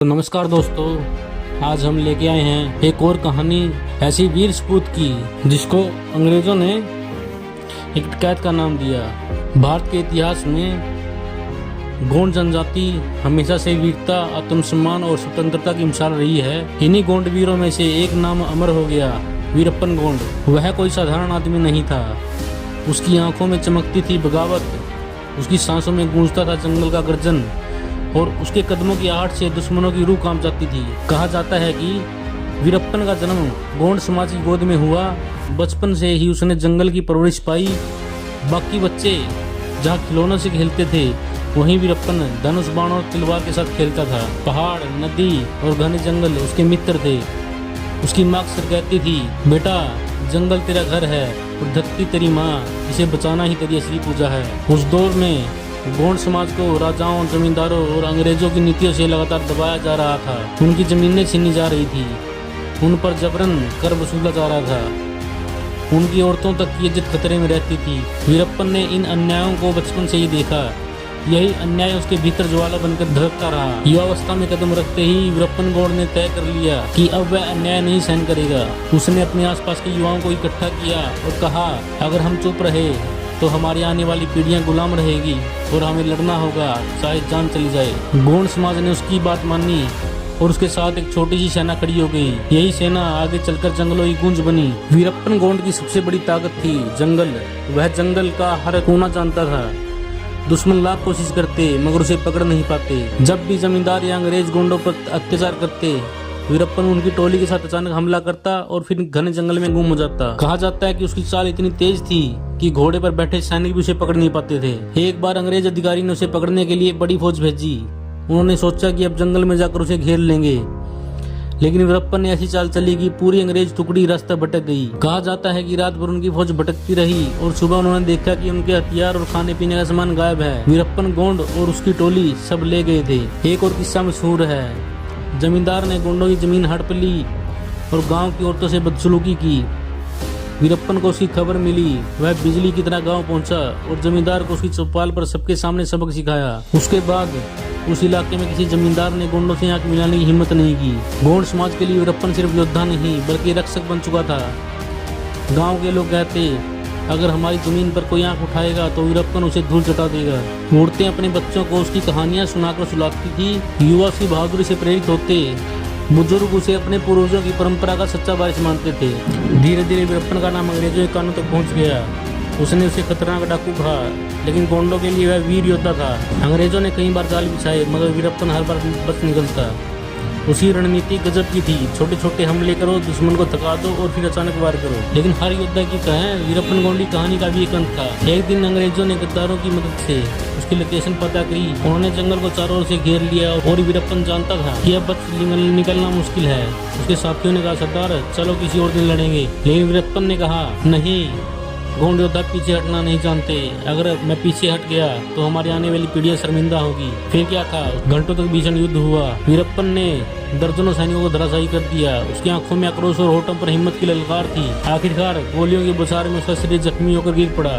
तो नमस्कार दोस्तों, आज हम लेके आए हैं एक और कहानी ऐसी वीर सपूत की जिसको अंग्रेजों ने एक डकैत का नाम दिया। भारत के इतिहास में गोंड जनजाति हमेशा से वीरता, आत्मसम्मान और स्वतंत्रता की मिसाल रही है। इन्हीं गोंड वीरों में से एक नाम अमर हो गया, वीरप्पन गोंड। वह कोई साधारण आदमी नहीं था। उसकी आंखों में चमकती थी बगावत, उसकी सांसों में गूंजता था जंगल का गर्जन और उसके कदमों की आहट से दुश्मनों की रूह कांप जाती थी। कहा जाता है कि वीरप्पन का जन्म गोंड समाज की गोद में हुआ। बचपन से ही उसने जंगल की परवरिश पाई। बाकी बच्चे जहाँ खिलौनों से खेलते थे, वहीं वीरप्पन धनुष, बाण और तलवार के साथ खेलता था। पहाड़, नदी और घने जंगल उसके मित्र थे। उसकी माँ अक्सर कहती थी, बेटा जंगल तेरा घर है और धरती तेरी माँ, इसे बचाना ही तेरी असली पूजा है। उस दौर में गोंड समाज को राजाओं, जमींदारों और अंग्रेजों की नीतियों से लगातार दबाया जा रहा था। उनकी जमीनें छीनी जा रही थी, उन पर जबरन कर वसूला जा रहा था। उनकी औरतों तक की इज्जत खतरे में रहती थी। वीरप्पन ने इन अन्यायों को बचपन से ही देखा। यही अन्याय उसके भीतर ज्वाला बनकर धड़कता रहा। युवावस्था में कदम रखते ही वीरप्पन गोंड ने तय कर लिया कि अब वह अन्याय नहीं सहन करेगा। उसने अपने आसपास के युवाओं को इकट्ठा किया और कहा, अगर हम चुप रहे तो हमारी आने वाली पीढ़ियां गुलाम रहेगी और हमें लड़ना होगा, चाहे जान चली जाए। गोंड समाज ने उसकी बात मानी और उसके साथ एक छोटी सी सेना खड़ी हो गई। यही सेना आगे चलकर जंगलों की गूंज बनी। वीरप्पन गोंड की सबसे बड़ी ताकत थी जंगल। वह जंगल का हर कोना जानता था। दुश्मन लाख कोशिश करते मगर उसे पकड़ नहीं पाते। जब भी जमींदार या अंग्रेज गोंडों पर अत्याचार करते, वीरप्पन उनकी टोली के साथ अचानक हमला करता और फिर घने जंगल में गुम हो जाता। कहा जाता है कि उसकी चाल इतनी तेज थी कि घोड़े पर बैठे सैनिक भी उसे पकड़ नहीं पाते थे। एक बार अंग्रेज अधिकारी ने उसे पकड़ने के लिए बड़ी फौज भेजी। उन्होंने सोचा कि अब जंगल में जाकर उसे घेर लेंगे, लेकिन वीरप्पन ने ऐसी चाल चली कि पूरी अंग्रेज टुकड़ी रास्ता भटक गई। कहा जाता है कि रात भर उनकी फौज भटकती रही और सुबह उन्होंने देखा कि उनके हथियार और खाने पीने का सामान गायब है। वीरप्पन गोंड और उसकी टोली सब ले गए थे। एक और किस्सा मशहूर है। जमींदार ने गोंडों की जमीन हड़प ली और गांव की औरतों से बदसलूकी की। वीरप्पन को उसकी खबर मिली। वह बिजली की तरह गांव पहुंचा और जमींदार को उसकी चौपाल पर सबके सामने सबक सिखाया। उसके बाद उस इलाके में किसी जमींदार ने गोंडों से आंख मिलाने की हिम्मत नहीं की। गोंड समाज के लिए वीरप्पन सिर्फ योद्धा नहीं बल्कि रक्षक बन चुका था। गांव के लोग कहते, अगर हमारी जमीन पर कोई आंख उठाएगा तो वीरप्पन उसे धूल चटा देगा। औरतें अपने बच्चों को उसकी कहानियां सुनाकर सुलाती थी। युवा उसकी बहादुरी से प्रेरित होते। बुजुर्ग उसे अपने पूर्वजों की परंपरा का सच्चा वारिस मानते थे। धीरे धीरे वीरप्पन का नाम अंग्रेजों के कानों तक पहुंच गया। उसने उसे खतरनाक डाकू कहा, लेकिन गोंडों के लिए वह वीर योद्धा था। अंग्रेजों ने कई बार जाल बिछाए मगर वीरप्पन हर बार बच निकलता। उसकी रणनीति गजब की थी। छोटे छोटे हमले करो, दुश्मन को थका दो और फिर अचानक वार करो। लेकिन हर योद्धा की तरह वीरप्पन गोंड की कहानी का भी एक अंत था। एक दिन अंग्रेजों ने गद्दारों की मदद से उसकी लोकेशन पता करी। उन्होंने जंगल को चारों ओर से घेर लिया और वीरप्पन जानता था कि अब बच निकलना मुश्किल है। उसके साथियों ने कहा, सरदार चलो किसी और दिन लड़ेंगे। लेकिन वीरप्पन ने कहा, नहीं, गोंड योद्धा पीछे हटना नहीं जानते। अगर मैं पीछे हट गया तो हमारी आने वाली पीढ़ियां शर्मिंदा होगी। फिर क्या था, घंटों तक भीषण युद्ध हुआ। वीरप्पन ने दर्जनों सैनिकों को धराशायी कर दिया। उसकी आंखों में आक्रोश और होठों पर हिम्मत की ललकार थी। आखिरकार गोलियों की बौछार में उसका शरीर जख्मी होकर गिर पड़ा,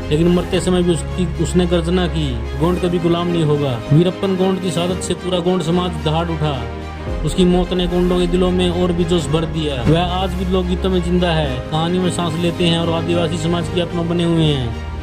लेकिन मरते समय भी उसने गर्जना की, गोंड कभी गुलाम नहीं होगा। वीरप्पन गोंड की शहादत से पूरा गोंड समाज दहाड़ उठा। उसकी मौत ने गोंडों के दिलों में और भी जोश भर दिया। वह आज भी लोकगीतों में जिंदा है, कहानी में सांस लेते हैं और आदिवासी समाज की आत्मा बने हुए हैं।